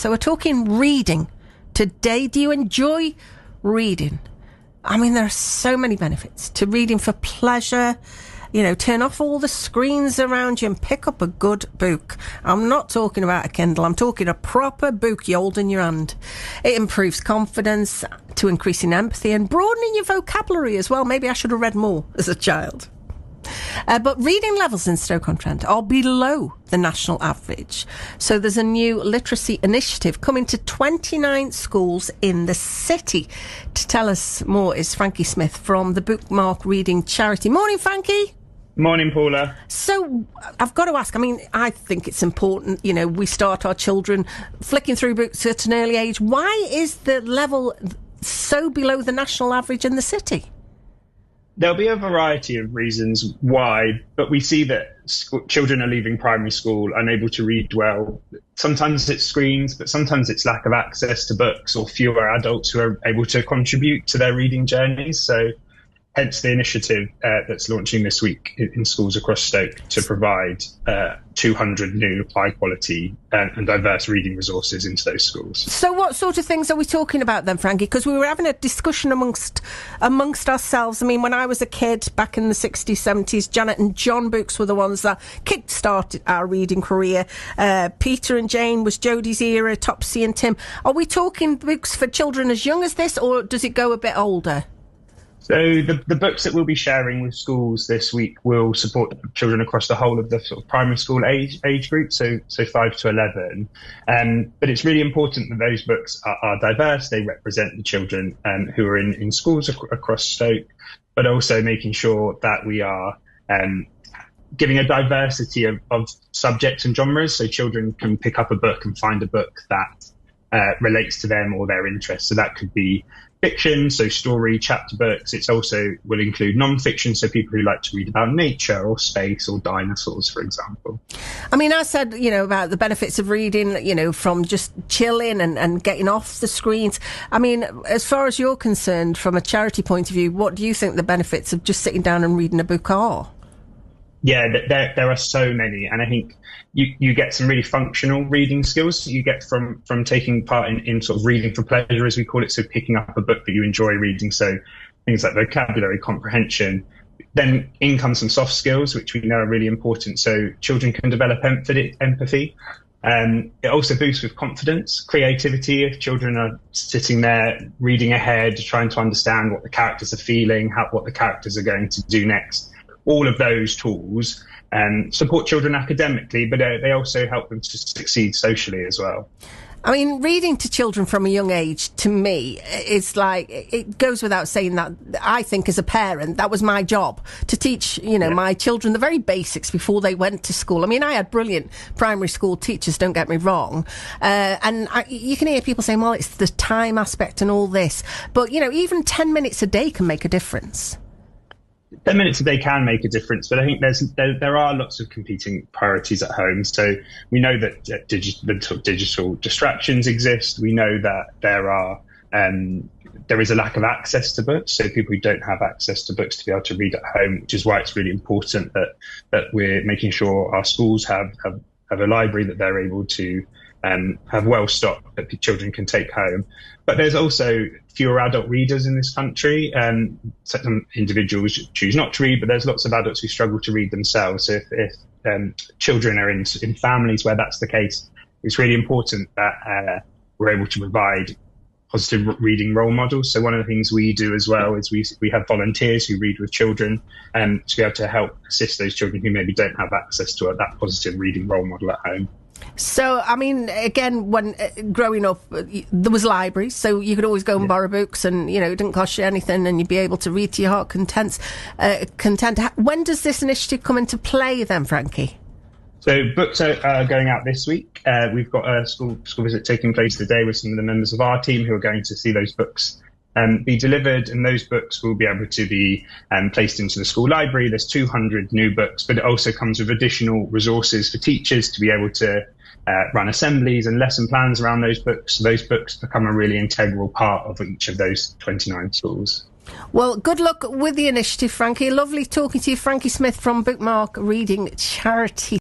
So we're talking reading today. Do you enjoy reading? I mean, there are so many benefits to reading for pleasure. You know, turn off all the screens around you and pick up a good book. I'm not talking about a Kindle. I'm talking a proper book you hold in your hand. It improves confidence to increasing empathy and broadening your vocabulary as well. Maybe I should have read more as a child. But reading levels in Stoke-on-Trent are below the national average. So there's a new literacy initiative coming to 29 schools in the city. To tell us more is Frankie Smith from the Bookmark Reading Charity. Morning, Frankie. Morning, Paula. So I've got to ask, I mean, I think it's important, you know, we start our children flicking through books at an early age. Why is the level so below the national average in the city? There'll be a variety of reasons why, but we see that children are leaving primary school unable to read well. Sometimes it's screens, but sometimes it's lack of access to books or fewer adults who are able to contribute to their reading journeys. So hence the initiative that's launching this week in schools across Stoke to provide 200 new high-quality and diverse reading resources into those schools. So what sort of things are we talking about then, Frankie? Because we were having a discussion amongst ourselves. I mean, when I was a kid back in the 60s, 70s, Janet and John books were the ones that kick-started our reading career. Peter and Jane was Jodie's era, Topsy and Tim. Are we talking books for children as young as this, or does it go a bit older? So the books that we'll be sharing with schools this week will support children across the whole of the sort of primary school age group, so 5 to 11. But it's really important that those books are diverse. They represent the children who are in schools across Stoke, but also making sure that we are giving a diversity of subjects and genres, so children can pick up a book and find a book that relates to them or their interests. So that could be fiction, so story, chapter books. It's also will include non-fiction, so people who like to read about nature or space or dinosaurs, for example. I mean, I said, you know, about the benefits of reading, you know, from just chilling and getting off the screens. I mean, as far as you're concerned, from a charity point of view, what do you think the benefits of just sitting down and reading a book are? Yeah, there are so many, and I think you get some really functional reading skills that you get from taking part in sort of reading for pleasure, as we call it, so picking up a book that you enjoy reading, so things like vocabulary, comprehension. Then in comes some soft skills, which we know are really important, so children can develop empathy. It also boosts with confidence, creativity, if children are sitting there reading ahead, trying to understand what the characters are feeling, what the characters are going to do next. All of those tools support children academically, but they also help them to succeed socially as well. I mean, reading to children from a young age, to me, is like, it goes without saying that I think as a parent, that was my job, to teach, you know, my children the very basics before they went to school. I mean, I had brilliant primary school teachers, don't get me wrong. You can hear people saying, well, it's the time aspect and all this. But, you know, even 10 minutes a day can make a difference. 10 minutes a day can make a difference, but I think there are lots of competing priorities at home. So we know that digital distractions exist. We know that there is a lack of access to books, so people who don't have access to books to be able to read at home, which is why it's really important that we're making sure our schools have a library that they're able to have well stocked that children can take home. But there's also fewer adult readers in this country. Some individuals choose not to read, but there's lots of adults who struggle to read themselves. So if children are in families where that's the case, it's really important that we're able to provide positive reading role models. So one of the things we do as well is we have volunteers who read with children to be able to help assist those children who maybe don't have access to that positive reading role model at home. So, I mean, again, when growing up, there was libraries, so you could always go and borrow books and, you know, it didn't cost you anything and you'd be able to read to your heart content. When does this initiative come into play then, Frankie? So books are going out this week. We've got a school visit taking place today with some of the members of our team who are going to see those books be delivered, and those books will be able to be placed into the school library. There's 200 new books, but it also comes with additional resources for teachers to be able to run assemblies and lesson plans around those books. So those books become a really integral part of each of those 29 schools. Well, good luck with the initiative, Frankie. Lovely talking to you, Frankie Smith from Bookmark Reading Charity.